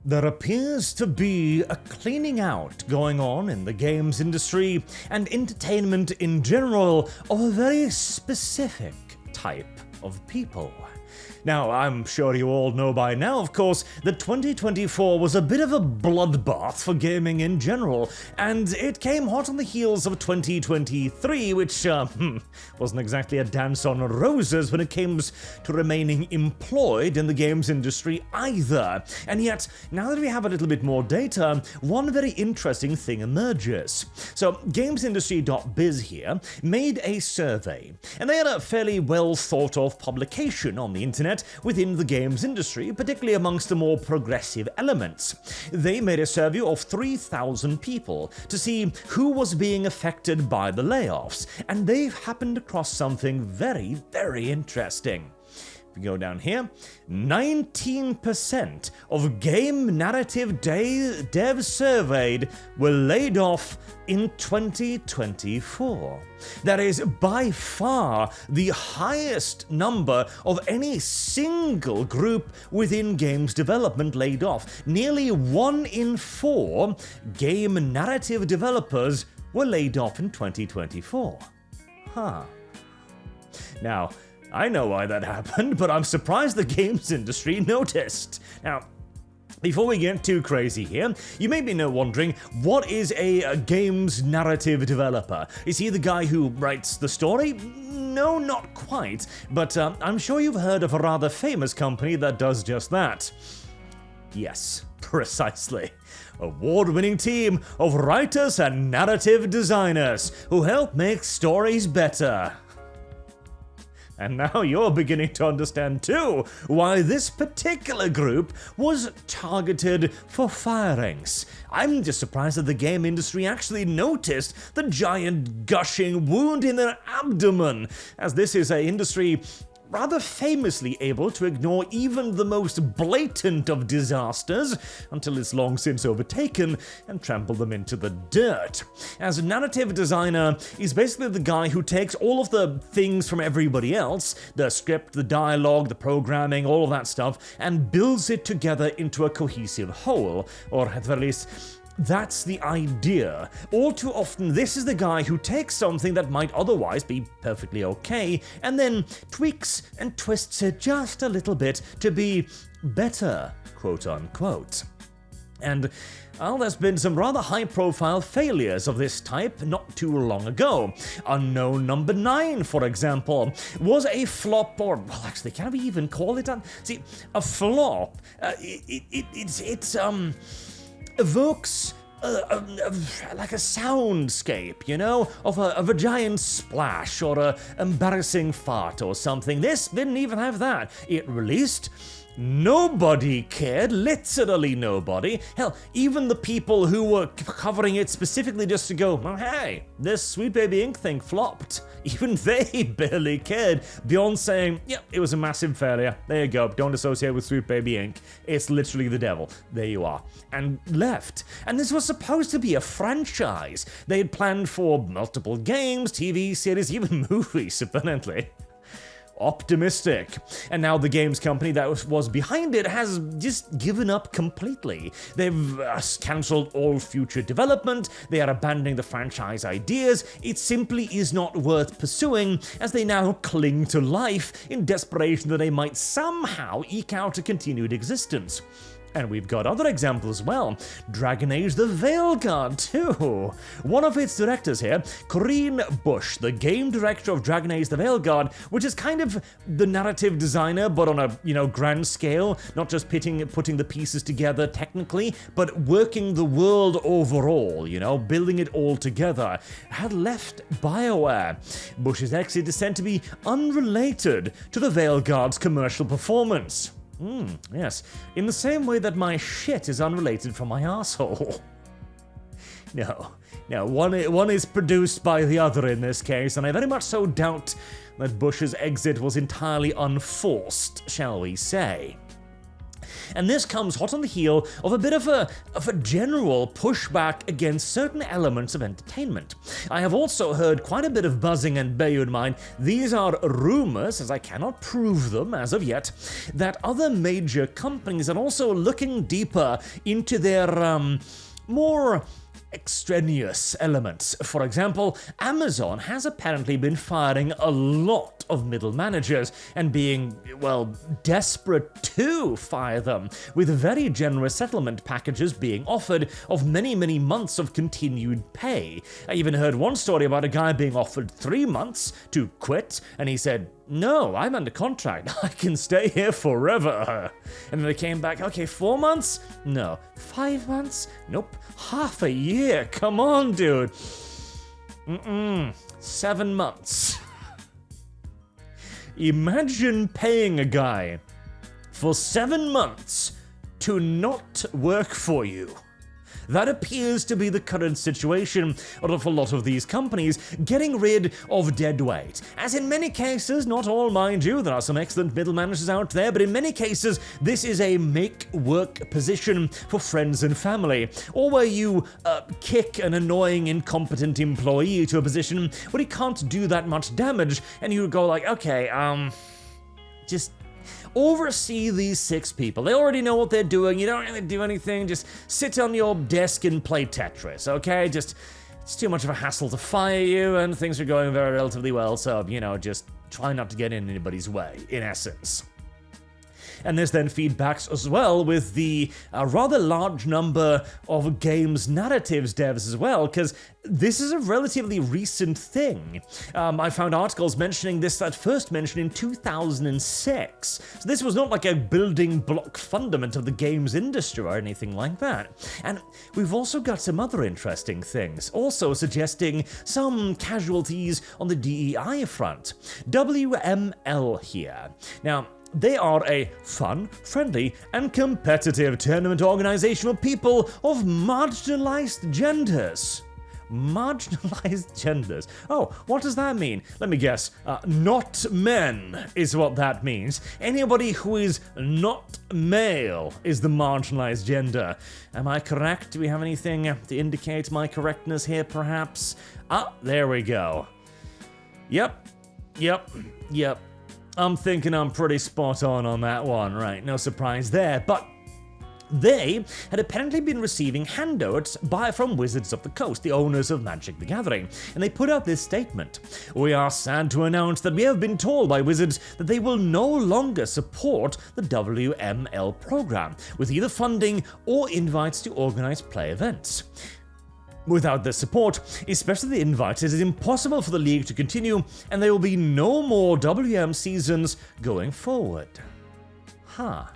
There appears to be a cleaning out going on in the games industry and entertainment in general of a very specific type of people. Now, I'm sure you all know by now, of course, that 2024 was a bit of a bloodbath for gaming in general, and it came hot on the heels of 2023, which wasn't exactly a dance on roses when it came to remaining employed in the games industry either. And yet, now that we have a little bit more data, one very interesting thing emerges. So, GamesIndustry.biz here made a survey, and they had a fairly well thought of publication on the internet within the games industry, particularly amongst the more progressive elements. They made a survey of 3,000 people to see who was being affected by the layoffs, and they happened across something very, very interesting. If we go down here, 19% of game narrative devs surveyed were laid off in 2024. That is by far the highest number of any single group within games development laid off. Nearly 1 in 4 game narrative developers were laid off in 2024. Now, I know why that happened, but I'm surprised the games industry noticed. Now, before we get too crazy here, you may be wondering, what is a games narrative developer? Is he the guy who writes the story? No, not quite, but I'm sure you've heard of a rather famous company that does just that. Yes, precisely. Award-winning team of writers and narrative designers who help make stories better. And now you're beginning to understand too why this particular group was targeted for firings. I'm just surprised that the game industry actually noticed the giant gushing wound in their abdomen, as this is an industry rather famously able to ignore even the most blatant of disasters until it's long since overtaken and trampled them into the dirt. As a narrative designer is basically the guy who takes all of the things from everybody else, the script, the dialogue, the programming, all of that stuff, and builds it together into a cohesive whole, or at the very least, that's the idea. All too often, this is the guy who takes something that might otherwise be perfectly okay and then tweaks and twists it just a little bit to be better, quote unquote. And, well, there's been some rather high-profile failures of this type not too long ago. Unknown Number 9, for example, was a flop, or, well, actually, can we even call it a flop? Evokes like a soundscape, you know, of a giant splash or a embarrassing fart or something. This didn't even have that. It released. Nobody cared, literally nobody. Hell, even the people who were covering it specifically just to go, oh, hey, this Sweet Baby Inc. thing flopped. Even they barely cared, beyond saying, yeah, it was a massive failure. There you go, don't associate with Sweet Baby Inc. It's literally the devil. There you are. And left. And this was supposed to be a franchise. They had planned for multiple games, TV series, even movies, apparently. Optimistic. And now the games company that was behind it has just given up completely. They've cancelled all future development, they are abandoning the franchise ideas, it simply is not worth pursuing as they now cling to life in desperation that they might somehow eke out a continued existence. And we've got other examples as well. Dragon Age the Veilguard too. One of its directors here, Corinne Bush, the game director of Dragon Age the Veilguard, which is kind of the narrative designer, but on a grand scale, not just putting the pieces together technically, but working the world overall, building it all together, had left BioWare. Bush's exit is said to be unrelated to the Veilguard's commercial performance. Yes, in the same way that my shit is unrelated from my asshole. No, one is produced by the other in this case, and I very much so doubt that Bush's exit was entirely unforced, shall we say. And this comes hot on the heel of a bit of a general pushback against certain elements of entertainment. I have also heard quite a bit of buzzing, and bear in mind, these are rumors, as I cannot prove them as of yet, that other major companies are also looking deeper into their more extraneous elements. For example, Amazon has apparently been firing a lot of middle managers and being, well, desperate to fire them, with very generous settlement packages being offered of many, many months of continued pay. I even heard one story about a guy being offered 3 months to quit, and he said, "No, I'm under contract. I can stay here forever." And then they came back, "Okay, 4 months? No. 5 months? Nope. Half a year? Come on, dude." 7 months. Imagine paying a guy for 7 months to not work for you. That appears to be the current situation of a lot of these companies, getting rid of dead weight. As in many cases, not all mind you, there are some excellent middle managers out there, but in many cases, this is a make-work position for friends and family, or where you kick an annoying, incompetent employee to a position where he can't do that much damage, and you go like, okay, just oversee these 6 people. They already know what they're doing. You don't really do anything. Just sit on your desk and play Tetris, okay? It's too much of a hassle to fire you, and things are going very relatively well, so, just try not to get in anybody's way, in essence. And this then feedbacks as well with the rather large number of games narratives devs as well, because this is a relatively recent thing. I found articles mentioning this that first mentioned in 2006. So this was not like a building block fundament of the games industry or anything like that. And we've also got some other interesting things, also suggesting some casualties on the DEI front. WML here. Now, they are a fun, friendly, and competitive tournament organization for people of marginalized genders. Marginalized genders. Oh, what does that mean? Let me guess. Not men is what that means. Anybody who is not male is the marginalized gender. Am I correct? Do we have anything to indicate my correctness here, perhaps? There we go. Yep. I'm thinking I'm pretty spot on that one, right? No surprise there, but they had apparently been receiving handouts from Wizards of the Coast, the owners of Magic the Gathering, and they put out this statement. "We are sad to announce that we have been told by Wizards that they will no longer support the WML program, with either funding or invites to organize play events. Without their support, especially the invites, it is impossible for the league to continue, and there will be no more WM seasons going forward." I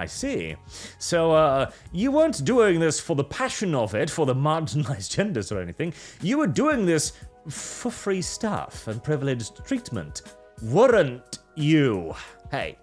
see. So, you weren't doing this for the passion of it, for the marginalized genders or anything. You were doing this for free stuff and privileged treatment, weren't you? Hey.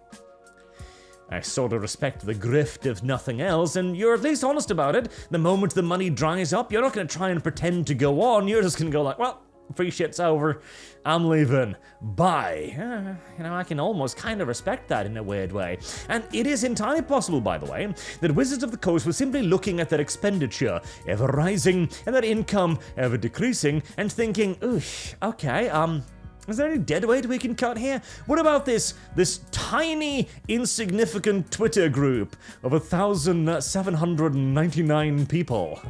I sort of respect the grift if nothing else, and you're at least honest about it. The moment the money dries up, you're not going to try and pretend to go on. You're just going to go like, well, free shit's over. I'm leaving. Bye. I can almost kind of respect that in a weird way. And it is entirely possible, by the way, that Wizards of the Coast were simply looking at their expenditure ever rising and their income ever decreasing and thinking, okay, is there any dead weight we can cut here? What about this tiny, insignificant Twitter group of 1,799 people,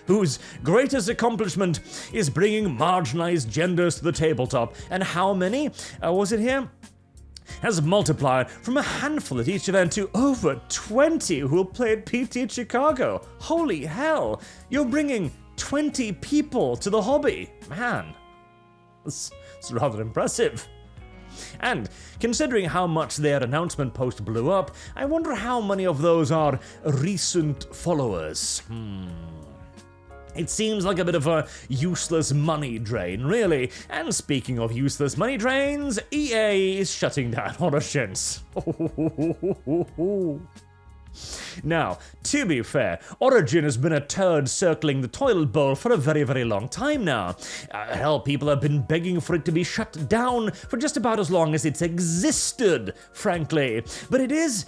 whose greatest accomplishment is bringing marginalized genders to the tabletop? And how many was it here? Has multiplied from a handful at each event to over 20 who will play at PT Chicago. Holy hell! You're bringing 20 people to the hobby. Man, it's rather impressive. And considering how much their announcement post blew up, I wonder how many of those are recent followers. It seems like a bit of a useless money drain, really. And speaking of useless money drains, EA is shutting down Origins. Now, to be fair, Origin has been a turd circling the toilet bowl for a very, very long time now. Hell, people have been begging for it to be shut down for just about as long as it's existed, frankly. But it is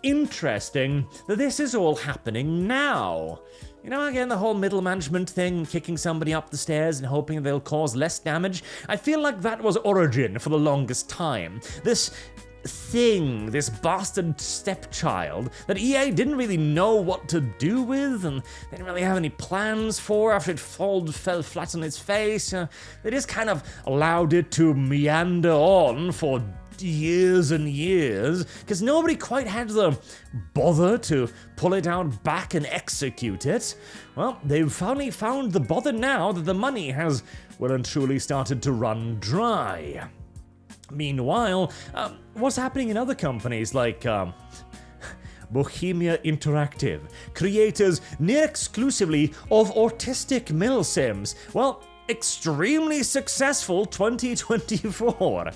interesting that this is all happening now. You know, again, the whole middle management thing, kicking somebody up the stairs and hoping they'll cause less damage. I feel like that was Origin for the longest time. This thing, this bastard stepchild that EA didn't really know what to do with, and they didn't really have any plans for after it fell flat on its face. They just kind of allowed it to meander on for years and years, because nobody quite had the bother to pull it out back and execute it. Well, they've finally found the bother now that the money has well and truly started to run dry. Meanwhile, what's happening in other companies like Bohemia Interactive, creators near exclusively of autistic mill sims? Well, extremely successful 2024.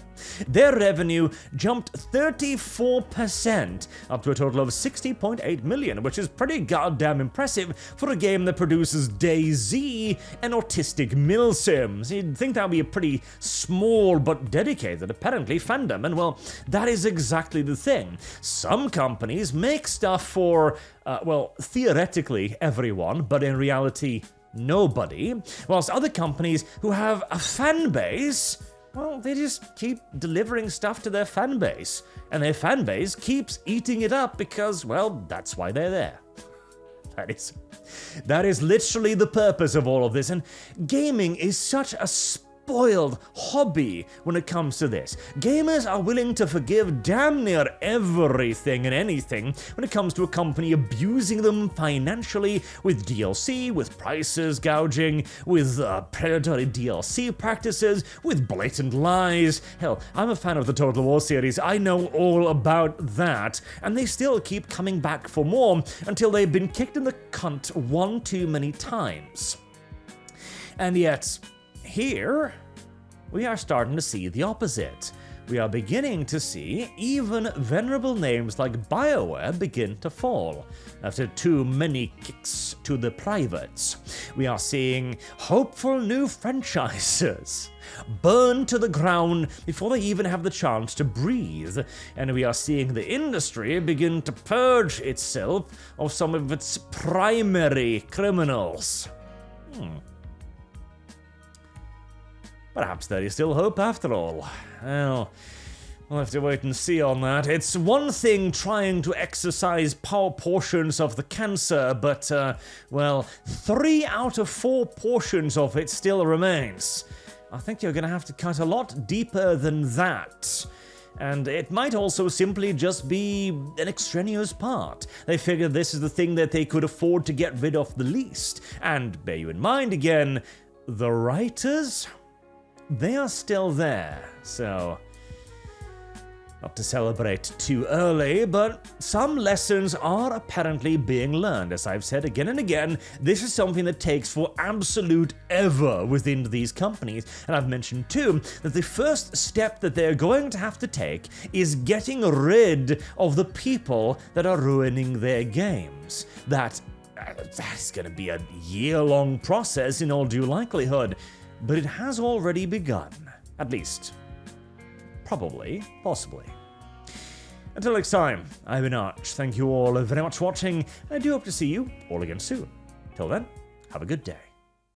Their revenue jumped 34%, up to a total of 60.8 million, which is pretty goddamn impressive for a game that produces DayZ and autistic mill sims. You'd think that would be a pretty small but dedicated, apparently, fandom, and well, that is exactly the thing. Some companies make stuff for, well, theoretically everyone, but in reality, nobody, whilst other companies who have a fan base, well, they just keep delivering stuff to their fan base, and their fan base keeps eating it up because, well, that's why they're there. That is literally the purpose of all of this, and gaming is such a spoiled hobby when it comes to this. Gamers are willing to forgive damn near everything and anything when it comes to a company abusing them financially with DLC, with prices gouging, with predatory DLC practices, with blatant lies. Hell, I'm a fan of the Total War series. I know all about that, and they still keep coming back for more until they've been kicked in the cunt one too many times. And yet, here, we are starting to see the opposite. We are beginning to see even venerable names like BioWare begin to fall after too many kicks to the privates. We are seeing hopeful new franchises burn to the ground before they even have the chance to breathe, and we are seeing the industry begin to purge itself of some of its primary criminals. Perhaps there is still hope after all. Well, we'll have to wait and see on that. It's one thing trying to exercise power portions of the cancer, but, well, 3 out of 4 portions of it still remains. I think you're gonna have to cut a lot deeper than that. And it might also simply just be an extraneous part. They figured this is the thing that they could afford to get rid of the least. And bear you in mind again, the writers? They are still there, so not to celebrate too early, but some lessons are apparently being learned. As I've said again and again, this is something that takes for absolute ever within these companies. And I've mentioned too that the first step that they're going to have to take is getting rid of the people that are ruining their games. That is going to be a year-long process in all due likelihood. But it has already begun. At least. Probably. Possibly. Until next time, I've been Arch. Thank you all very much for watching, and I do hope to see you all again soon. Till then, have a good day.